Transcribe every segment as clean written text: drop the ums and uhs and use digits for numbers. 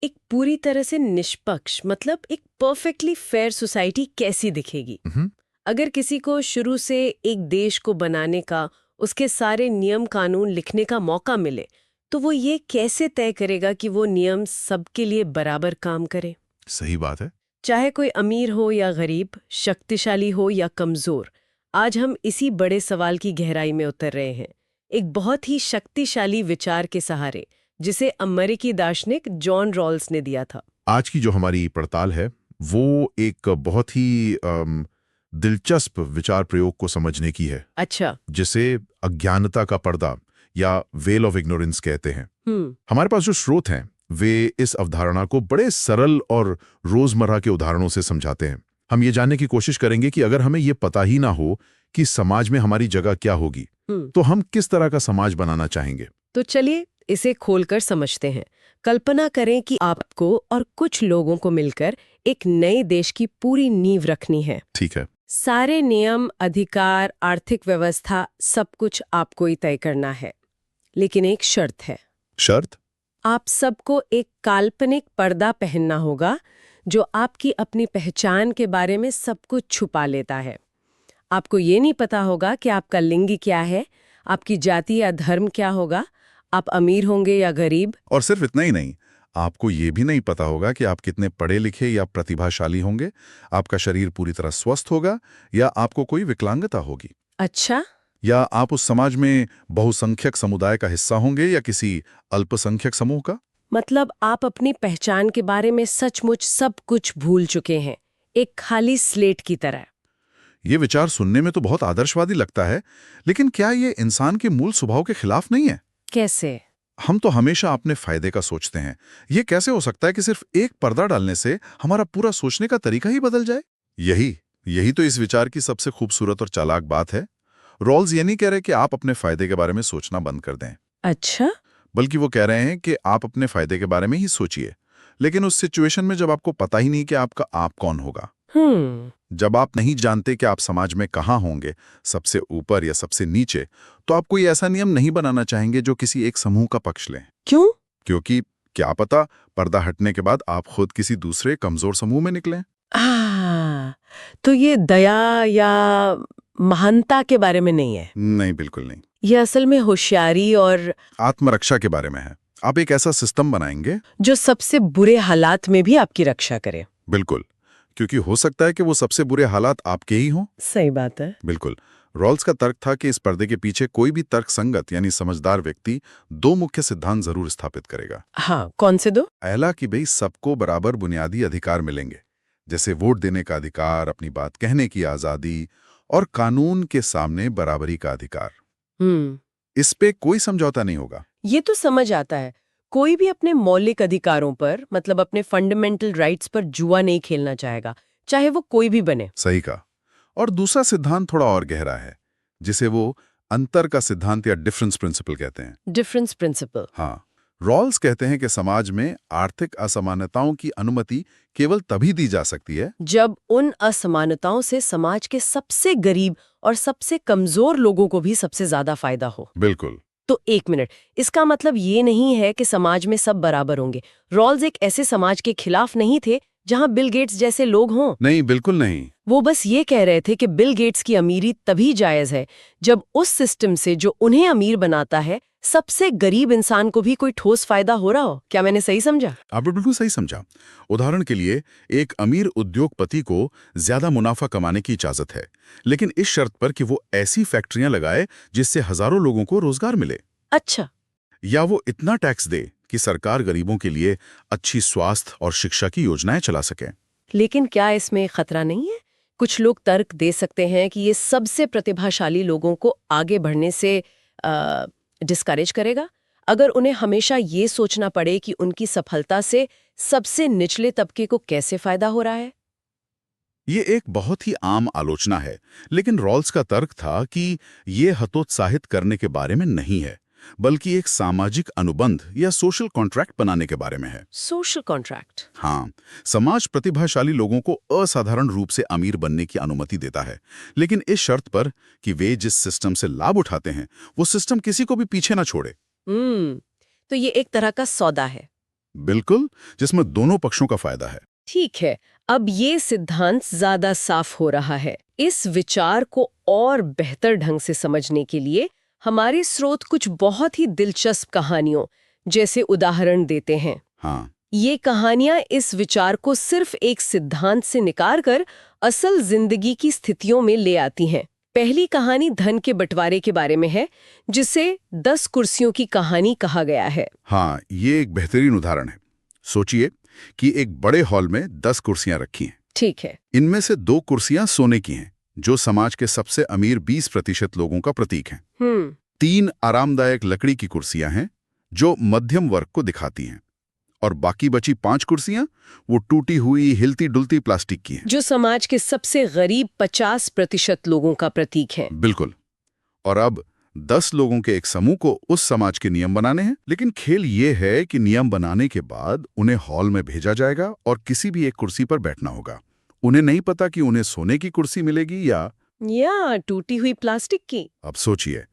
एक पूरी तरह से निष्पक्ष मतलब एक परफेक्टली फेयर सोसाइटी कैसी दिखेगी? हम्म, अगर किसी को शुरू से एक देश को बनाने का, उसके सारे नियम कानून लिखने का मौका मिले, तो वो ये कैसे तय करेगा कि वो नियम सबके लिए बराबर काम करे? सही बात है। चाहे कोई अमीर हो या गरीब, शक्तिशाली हो या कमजोर, आज हम इसी बड़े सवाल की गहराई में उतर रहे हैं। एक बहुत ही शक्तिशाली विचार के सहारे, जिसे अमेरिकी दार्शनिक जॉन रॉल्स ने दिया था। आज की जो हमारी पड़ताल है वो एक बहुत ही दिलचस्प विचार प्रयोग को समझने की है, अच्छा। जिसे अज्ञानता का पर्दा या वेल ऑफ इग्नोरेंस कहते हैं। हमारे पास जो स्रोत हैं वे इस अवधारणा को बड़े सरल और रोजमर्रा के उदाहरणों से समझाते हैं। हम ये जानने की कोशिश करेंगे कि अगर हमें ये पता ही ना हो कि समाज में हमारी जगह क्या होगी, तो हम किस तरह का समाज बनाना चाहेंगे। तो चलिए इसे खोलकर समझते हैं। कल्पना करें कि आपको और कुछ लोगों को मिलकर एक नए देश की पूरी नींव रखनी है। ठीक है। सारे नियम, अधिकार, आर्थिक व्यवस्था, सब कुछ आपको ही तय करना है। लेकिन एक शर्त है। शर्त? आप सबको एक काल्पनिक पर्दा पहनना होगा जो आपकी अपनी पहचान के बारे में सब कुछ छुपा लेता है। आपको ये नहीं पता होगा कि आपका लिंग क्या है, आपकी जाति या धर्म क्या होगा, आप अमीर होंगे या गरीब। और सिर्फ इतना ही नहीं, आपको ये भी नहीं पता होगा कि आप कितने पढ़े लिखे या प्रतिभाशाली होंगे, आपका शरीर पूरी तरह स्वस्थ होगा या आपको कोई विकलांगता होगी। अच्छा। या आप उस समाज में बहुसंख्यक समुदाय का हिस्सा होंगे या किसी अल्पसंख्यक समूह का। मतलब आप अपनी पहचान के बारे में सचमुच सब कुछ भूल चुके हैं, एक खाली स्लेट की तरह। ये विचार सुनने में तो बहुत आदर्शवादी लगता है, लेकिन क्या ये इंसान के मूल स्वभाव के खिलाफ नहीं है? कैसे? हम तो हमेशा अपने फायदे का सोचते हैं। ये कैसे हो सकता है कि सिर्फ एक पर्दा डालने से हमारा पूरा सोचने का तरीका ही बदल जाए? यही यही तो इस विचार की सबसे खूबसूरत और चालाक बात है। रॉल्स ये नहीं कह रहे कि आप अपने फायदे के बारे में सोचना बंद कर दें, अच्छा। बल्कि वो कह रहे हैं कि आप अपने फायदे के बारे में ही सोचिए, लेकिन उस सिचुएशन में जब आपको पता ही नहीं कि आपका आप कौन होगा, जब आप नहीं जानते कि आप समाज में कहाँ होंगे, सबसे ऊपर या सबसे नीचे, तो आप कोई ऐसा नियम नहीं बनाना चाहेंगे जो किसी एक समूह का पक्ष ले। क्यों? क्योंकि क्या पता पर्दा हटने के बाद आप खुद किसी दूसरे कमजोर समूह में निकलें। तो ये दया या महानता के बारे में नहीं है। नहीं, बिल्कुल नहीं। ये असल में होशियारी और आत्मरक्षा के बारे में है। आप एक ऐसा सिस्टम बनाएंगे जो सबसे बुरे हालात में भी आपकी रक्षा करे। बिल्कुल, क्योंकि हो सकता है कि वो सबसे बुरे हालात आपके ही हों। सही बात है। बिल्कुल। रॉल्स का तर्क था कि इस पर्दे के पीछे कोई भी तर्कसंगत यानी समझदार व्यक्ति दो मुख्य सिद्धांत जरूर स्थापित करेगा। हाँ, कौन से दो? पहला कि भाई सबको बराबर बुनियादी अधिकार मिलेंगे, जैसे वोट देने का अधिकार, अपनी बात कहने की आजादी और कानून के सामने बराबरी का अधिकार। इस पे कोई समझौता नहीं होगा। ये तो समझ आता है। कोई भी अपने मौलिक अधिकारों पर, मतलब अपने फंडामेंटल राइट्स पर जुआ नहीं खेलना चाहेगा, चाहे वो कोई भी बने। सही कहा। और दूसरा सिद्धांत थोड़ा और गहरा है, जिसे वो अंतर का सिद्धांत या डिफरेंस प्रिंसिपल कहते हैं। Difference principle. हाँ, रॉल्स कहते हैं कि समाज में आर्थिक असमानताओं की अनुमति केवल तभी दी जा सकती है जब उन असमानताओं से समाज के सबसे गरीब और सबसे कमजोर लोगों को भी सबसे ज्यादा फायदा हो। बिल्कुल। तो एक मिनट, इसका मतलब ये नहीं है कि समाज में सब बराबर होंगे। रॉल्स एक ऐसे समाज के खिलाफ नहीं थे जहां बिल गेट्स जैसे लोग हों। नहीं, बिल्कुल नहीं। वो बस ये कह रहे थे कि बिल गेट्स की अमीरी तभी जायज है जब उस सिस्टम से जो उन्हें अमीर बनाता है, सबसे गरीब इंसान को भी कोई ठोस फायदा हो रहा हो। क्या मैंने सही समझा? आपने बिल्कुल सही समझा। उदाहरण के लिए, एक अमीर उद्योगपति को ज्यादा मुनाफा कमाने की इजाजत है, लेकिन इस शर्त पर कि वो ऐसी फैक्ट्रियां लगाए जिससे हजारों लोगों को रोजगार मिले। अच्छा। या वो इतना टैक्स दे कि सरकार गरीबों के लिए अच्छी स्वास्थ्य और शिक्षा की योजनाएं चला सके। लेकिन क्या इसमें खतरा नहीं है? कुछ लोग तर्क दे सकते हैं कि ये सबसे प्रतिभाशाली लोगों को आगे बढ़ने से डिस्करेज करेगा, अगर उन्हें हमेशा ये सोचना पड़े कि उनकी सफलता से सबसे निचले तबके को कैसे फायदा हो रहा है। ये एक बहुत ही आम आलोचना है, लेकिन रॉल्स का तर्क था कि ये हतोत्साहित करने के बारे में नहीं है, बल्कि एक सामाजिक अनुबंध या सोशल कॉन्ट्रैक्ट बनाने के बारे में है। Social contract. हाँ, समाज प्रतिभाशाली लोगों को असाधारण रूप से अमीर बनने की अनुमति देता है, लेकिन इस शर्त पर कि वे जिस सिस्टम से लाभ उठाते हैं वो सिस्टम किसी को भी पीछे ना छोड़े। तो ये एक तरह का सौदा है। बिल्कुल, जिसमें दोनों पक्षों का फायदा है। ठीक है, अब ये सिद्धांत ज्यादा साफ हो रहा है। इस विचार को और बेहतर ढंग से समझने के लिए हमारे स्रोत कुछ बहुत ही दिलचस्प कहानियों जैसे उदाहरण देते हैं। हाँ, ये कहानियां इस विचार को सिर्फ एक सिद्धांत से निकाल कर असल जिंदगी की स्थितियों में ले आती हैं। पहली कहानी धन के बंटवारे के बारे में है, जिसे 10 कुर्सियों की कहानी कहा गया है। हाँ, ये एक बेहतरीन उदाहरण है। सोचिए कि एक बड़े हॉल में 10 कुर्सियां रखी हैं। ठीक है। इनमें से 2 कुर्सियां सोने की हैं, जो समाज के सबसे अमीर 20% लोगों का प्रतीक हैं। 3 आरामदायक लकड़ी की कुर्सियां हैं, जो मध्यम वर्ग को दिखाती हैं। और बाकी बची 5 कुर्सियां वो टूटी हुई हिलती डुलती प्लास्टिक की हैं, जो समाज के सबसे गरीब 50% लोगों का प्रतीक है। बिल्कुल। और अब 10 लोगों के एक समूह को उस समाज के नियम बनाने हैं। लेकिन खेल ये है कि नियम बनाने के बाद उन्हें हॉल में भेजा जाएगा और किसी भी एक कुर्सी पर बैठना होगा। उन्हें नहीं पता कि उन्हें सोने की कुर्सी मिलेगी या टूटी हुई प्लास्टिक की। अब सोचिए,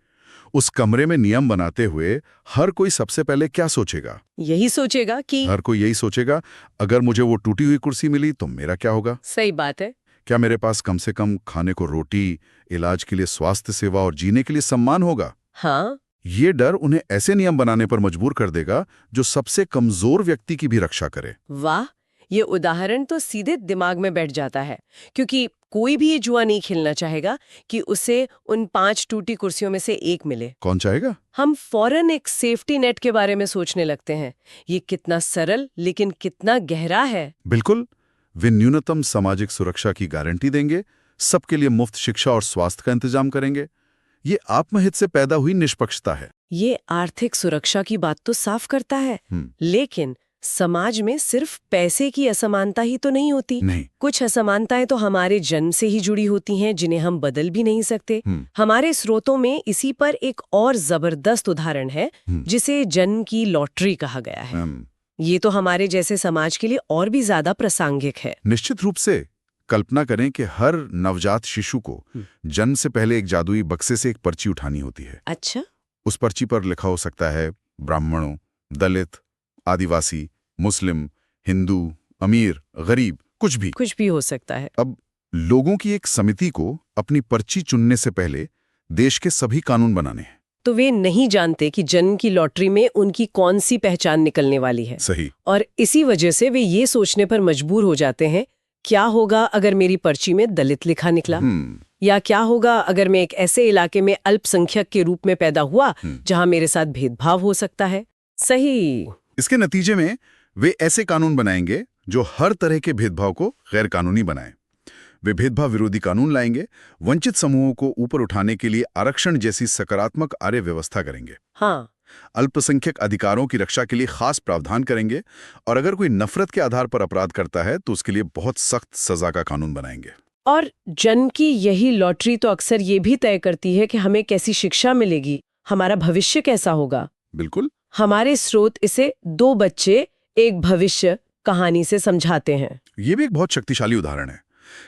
उस कमरे में नियम बनाते हुए हर कोई सबसे पहले क्या सोचेगा? यही सोचेगा कि हर कोई यही सोचेगा, अगर मुझे वो टूटी हुई कुर्सी मिली तो मेरा क्या होगा? सही बात है। क्या मेरे पास कम से कम खाने को रोटी, इलाज के लिए स्वास्थ्य सेवा और जीने के लिए सम्मान होगा? हाँ, ये डर उन्हें ऐसे नियम बनाने पर मजबूर कर देगा जो सबसे कमजोर व्यक्ति की भी रक्षा करे। वाह, ये उदाहरण तो सीधे दिमाग में बैठ जाता है, क्योंकि कोई भी ये जुआ नहीं खेलना चाहेगा कि उसे उन 5 टूटी कुर्सियों में से एक मिले। कौन चाहेगा? हम फौरन एक सेफ्टी नेट के बारे में सोचने लगते हैं। ये कितना सरल लेकिन कितना गहरा है। बिल्कुल, वे न्यूनतम सामाजिक सुरक्षा की गारंटी देंगे, सबके लिए मुफ्त शिक्षा और स्वास्थ्य का इंतजाम करेंगे। ये आत्महित से पैदा हुई निष्पक्षता है। ये आर्थिक सुरक्षा की बात तो साफ करता है, लेकिन समाज में सिर्फ पैसे की असमानता ही तो नहीं होती। नहीं। कुछ असमानताएं तो हमारे जन्म से ही जुड़ी होती हैं, जिन्हें हम बदल भी नहीं सकते। हमारे स्रोतों में इसी पर एक और जबरदस्त उदाहरण है, जिसे जन्म की लॉटरी कहा गया है। ये तो हमारे जैसे समाज के लिए और भी ज्यादा प्रासंगिक है। निश्चित रूप से। कल्पना करें कि हर नवजात शिशु को जन्म से पहले एक जादुई बक्से से एक पर्ची उठानी होती है। अच्छा। उस पर्ची पर लिखा हो सकता है ब्राह्मणों, दलित, आदिवासी, मुस्लिम, हिंदू, अमीर, गरीब, कुछ भी हो सकता है। अब लोगों की एक समिति को अपनी पर्ची चुनने से पहले देश के सभी कानून बनाने हैं। तो वे नहीं जानते कि जन्म की लॉटरी में उनकी कौन सी पहचान निकलने वाली है। सही। और इसी वजह से वे ये सोचने पर मजबूर हो जाते हैं, क्या होगा अगर मेरी पर्ची में दलित लिखा निकला, या क्या होगा अगर मैं एक ऐसे इलाके में अल्पसंख्यक के रूप में पैदा हुआ जहां मेरे साथ भेदभाव हो सकता है। सही। इसके नतीजे में वे ऐसे कानून बनाएंगे जो हर तरह के भेदभाव को गैर कानूनी बनाएं। वे भेदभाव विरोधी कानून लाएंगे, वंचित समूहों को ऊपर उठाने के लिए आरक्षण जैसी सकारात्मक आर्य व्यवस्था करेंगे। हाँ। अल्पसंख्यक अधिकारों की रक्षा के लिए खास प्रावधान करेंगे, और अगर कोई नफरत के आधार पर अपराध करता है तो उसके लिए बहुत सख्त सजा का कानून बनाएंगे। और जन्म की यही लॉटरी तो अक्सर ये भी तय करती है कि हमें कैसी शिक्षा मिलेगी, हमारा भविष्य कैसा होगा। बिल्कुल। हमारे स्रोत इसे 2 बच्चे एक भविष्य कहानी से समझाते हैं। ये भी एक बहुत शक्तिशाली उदाहरण है।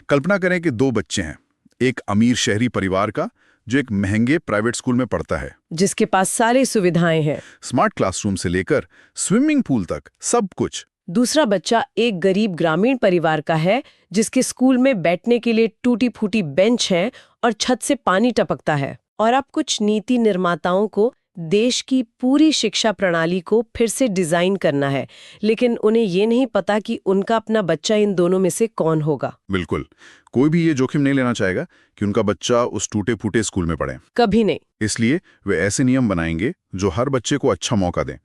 कल्पना करें कि 2 बच्चे हैं, एक अमीर शहरी परिवार का जो एक महंगे प्राइवेट स्कूल में पढ़ता है, जिसके पास सारी सुविधाएं हैं, स्मार्ट क्लासरूम से लेकर स्विमिंग पूल तक सब कुछ। दूसरा बच्चा एक गरीब ग्रामीण परिवार का है, जिसके स्कूल में बैठने के लिए टूटी फूटी बेंच है और छत से पानी टपकता है। और अब कुछ नीति निर्माताओं को देश की पूरी शिक्षा प्रणाली को फिर से डिजाइन करना है, लेकिन उन्हें ये नहीं पता कि उनका अपना बच्चा इन दोनों में से कौन होगा। बिल्कुल, कोई भी ये जोखिम नहीं लेना चाहेगा कि उनका बच्चा उस टूटे फूटे स्कूल में पढ़े। कभी नहीं। इसलिए वे ऐसे नियम बनाएंगे जो हर बच्चे को अच्छा मौका दें।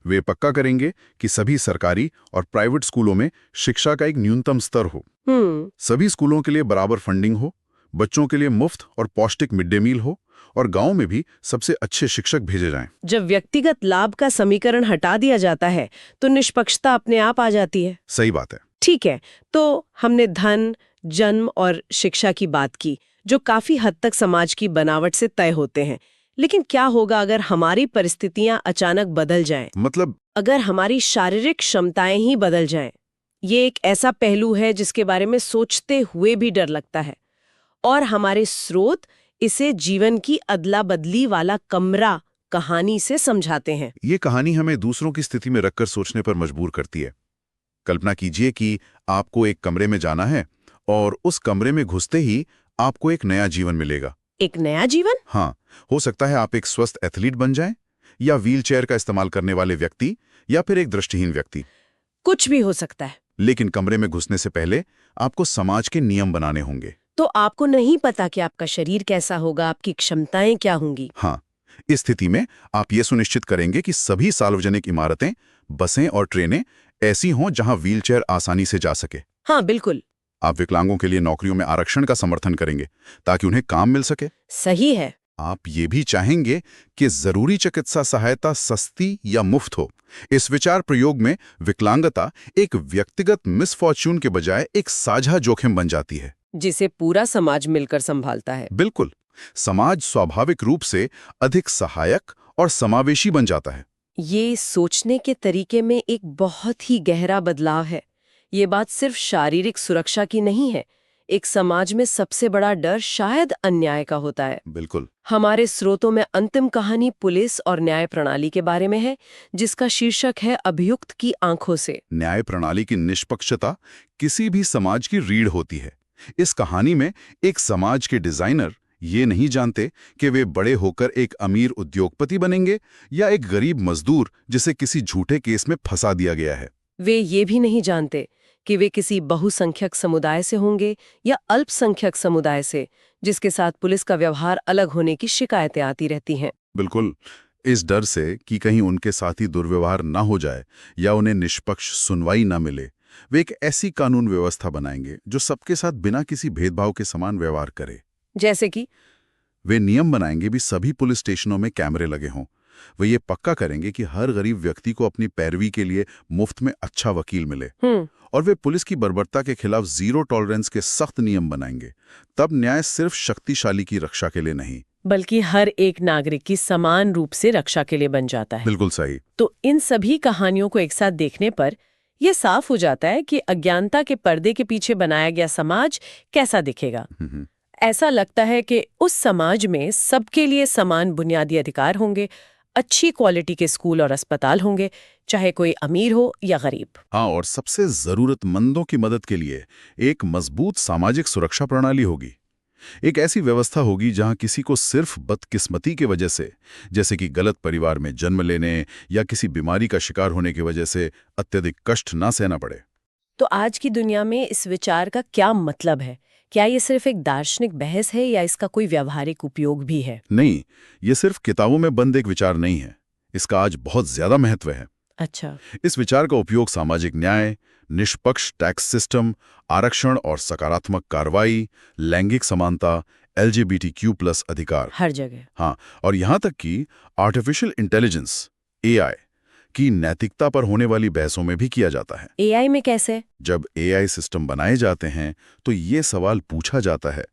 वे पक्का करेंगे कि सभी सरकारी और प्राइवेट स्कूलों में शिक्षा का एक न्यूनतम स्तर हो, सभी स्कूलों के लिए बराबर फंडिंग हो, बच्चों के लिए मुफ्त और पौष्टिक मिड डे मील हो, और गांव में भी सबसे अच्छे शिक्षक भेजे जाएं। जब व्यक्तिगत लाभ का समीकरण हटा दिया जाता है तो निष्पक्षता अपने आप आ जाती है। सही बात है। ठीक है, तो हमने धन, जन्म और शिक्षा की बात की, जो काफी हद तक समाज की बनावट से तय होते हैं। लेकिन क्या होगा अगर हमारी परिस्थितियां अचानक बदल जाएं? मतलब अगर हमारी शारीरिक क्षमताएं ही बदल जाएं। ये एक ऐसा पहलू है जिसके बारे में सोचते हुए भी डर लगता है, और हमारे स्रोत इसे जीवन की अदला बदली वाला कमरा कहानी से समझाते हैं। ये कहानी हमें दूसरों की स्थिति में रखकर सोचने पर मजबूर करती है। कल्पना कीजिए कि आपको एक कमरे में जाना है और उस कमरे में घुसते ही आपको एक नया जीवन मिलेगा। एक नया जीवन? हाँ, हो सकता है आप एक स्वस्थ एथलीट बन जाएं, या व्हीलचेयर का इस्तेमाल करने वाले व्यक्ति, या फिर एक दृष्टिहीन व्यक्ति। कुछ भी हो सकता है। लेकिन कमरे में घुसने से पहले आपको समाज के नियम बनाने होंगे। तो आपको नहीं पता कि आपका शरीर कैसा होगा, आपकी क्षमताएं क्या होंगी। हाँ, इस स्थिति में आप ये सुनिश्चित करेंगे कि सभी सार्वजनिक इमारतें, बसें और ट्रेनें ऐसी हों जहां व्हीलचेयर आसानी से जा सके। हाँ, बिल्कुल। आप विकलांगों के लिए नौकरियों में आरक्षण का समर्थन करेंगे ताकि उन्हें काम मिल सके। सही है। आप ये भी चाहेंगे कि जरूरी चिकित्सा सहायता सस्ती या मुफ्त हो। इस विचार प्रयोग में विकलांगता एक व्यक्तिगत मिसफॉर्च्यून के बजाय एक साझा जोखिम बन जाती है, जिसे पूरा समाज मिलकर संभालता है। बिल्कुल। समाज स्वाभाविक रूप से अधिक सहायक और समावेशी बन जाता है। ये सोचने के तरीके में एक बहुत ही गहरा बदलाव है। ये बात सिर्फ शारीरिक सुरक्षा की नहीं है। एक समाज में सबसे बड़ा डर शायद अन्याय का होता है। बिल्कुल। हमारे स्रोतों में अंतिम कहानी पुलिस और न्याय प्रणाली के बारे में है, जिसका शीर्षक है अभियुक्त की आंखों से। न्याय प्रणाली की निष्पक्षता किसी भी समाज की रीढ़ होती है। इस कहानी में एक समाज के डिजाइनर ये नहीं जानते कि वे बड़े होकर एक अमीर उद्योगपति बनेंगे या एक गरीब मजदूर जिसे किसी झूठे केस में फंसा दिया गया है। वे ये भी नहीं जानते कि वे किसी बहुसंख्यक समुदाय से होंगे या अल्पसंख्यक समुदाय से, जिसके साथ पुलिस का व्यवहार अलग होने की शिकायतें आती रहती हैं। बिल्कुल। इस डर से कि कहीं उनके साथी दुर्व्यवहार ना हो जाए या उन्हें निष्पक्ष सुनवाई ना मिले, वे एक ऐसी कानून व्यवस्था बनाएंगे जो सबके साथ बिना किसी भेदभाव के समान व्यवहार करे। जैसे कि वे नियम बनाएंगे भी सभी पुलिस स्टेशनों में कैमरे लगे हों। वे ये पक्का करेंगे कि हर गरीब व्यक्ति को अपनी पैरवी के लिए मुफ्त में अच्छा वकील मिले। और वे पुलिस की बर्बरता के खिलाफ जीरो टॉलरेंस के सख्त नियम बनाएंगे। तब न्याय सिर्फ शक्तिशाली की रक्षा के लिए नहीं, बल्कि हर एक नागरिक की समान रूप से रक्षा के लिए बन जाता है। बिल्कुल सही। तो इन सभी कहानियों को एक साथ देखने पर यह साफ हो जाता है कि अज्ञानता के पर्दे के पीछे बनाया गया समाज कैसा दिखेगा। ऐसा लगता है कि उस समाज में सबके लिए समान बुनियादी अधिकार होंगे, अच्छी क्वालिटी के स्कूल और अस्पताल होंगे, चाहे कोई अमीर हो या गरीब। हाँ, और सबसे जरूरतमंदों की मदद के लिए एक मजबूत सामाजिक सुरक्षा प्रणाली होगी। एक ऐसी व्यवस्था होगी जहां किसी को सिर्फ बदकिस्मती की वजह से, जैसे कि गलत परिवार में जन्म लेने या किसी बीमारी का शिकार होने की वजह से अत्यधिक कष्ट ना सहना पड़े। तो आज की दुनिया में इस विचार का क्या मतलब है? क्या ये सिर्फ एक दार्शनिक बहस है या इसका कोई व्यावहारिक उपयोग भी है? नहीं, ये सिर्फ किताबों में बंद एक विचार नहीं है। इसका आज बहुत ज्यादा महत्व है। अच्छा। इस विचार का उपयोग सामाजिक न्याय, निष्पक्ष टैक्स सिस्टम, आरक्षण और सकारात्मक कार्रवाई, लैंगिक समानता, LGBTQ+ अधिकार, हर जगह। हाँ, और यहां तक कि आर्टिफिशियल इंटेलिजेंस AI की नैतिकता पर होने वाली बहसों में भी किया जाता है। AI में कैसे? जब AI सिस्टम बनाए जाते हैं तो ये सवाल पूछा जाता है,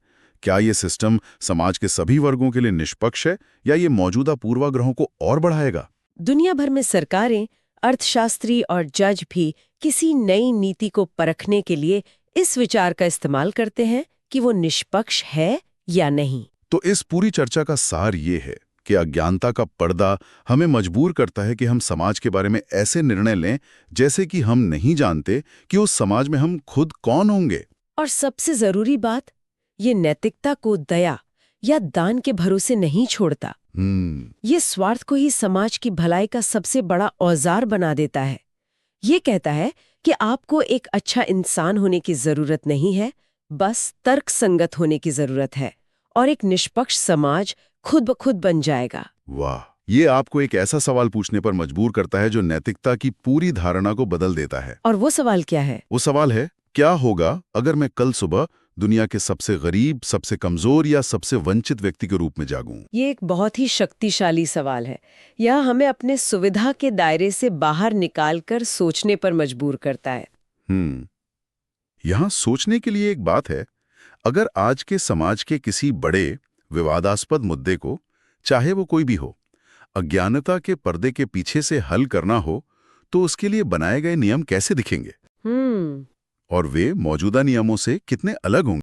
क्या ये सिस्टम समाज के सभी वर्गों के लिए निष्पक्ष है या ये मौजूदा पूर्वाग्रहों को और बढ़ाएगा? दुनिया भर में सरकारें, अर्थशास्त्री और जज भी किसी नई नीति को परखने के लिए इस विचार का इस्तेमाल करते हैं कि वो निष्पक्ष है या नहीं। तो इस पूरी चर्चा का सार ये है कि अज्ञानता का पर्दा हमें मजबूर करता है कि हम समाज के बारे में ऐसे निर्णय लें जैसे कि हम नहीं जानते कि उस समाज में हम खुद कौन होंगे। और सबसे जरूरी बात, ये नैतिकता को दया या दान के भरोसे नहीं छोड़ता। ये स्वार्थ को ही समाज की भलाई का सबसे बड़ा औजार बना देता है। ये कहता है कि आपको एक अच्छा इंसान होने की जरूरत नहीं है, बस तर्कसंगत होने की जरूरत है, और एक निष्पक्ष समाज खुद ब खुद बन जाएगा। वाह, ये आपको एक ऐसा सवाल पूछने पर मजबूर करता है जो नैतिकता की पूरी धारणा को बदल देता है। और वो सवाल क्या है? वो सवाल है, क्या होगा अगर मैं कल सुबह दुनिया के सबसे गरीब, सबसे कमजोर या सबसे वंचित व्यक्ति के रूप में जागूं? ये एक बहुत ही शक्तिशाली सवाल है। यह हमें अपने सुविधा के दायरे से बाहर निकालकर सोचने पर मजबूर करता है। यहां सोचने के लिए एक बात है, अगर आज के समाज के किसी बड़े विवादास्पद मुद्दे को, चाहे वो कोई भी हो, अज्ञानता के पर्दे के पीछे से हल करना हो, तो उसके लिए बनाए गए नियम कैसे दिखेंगे? और वे मौजूदा नियमों से कितने अलग होंगे?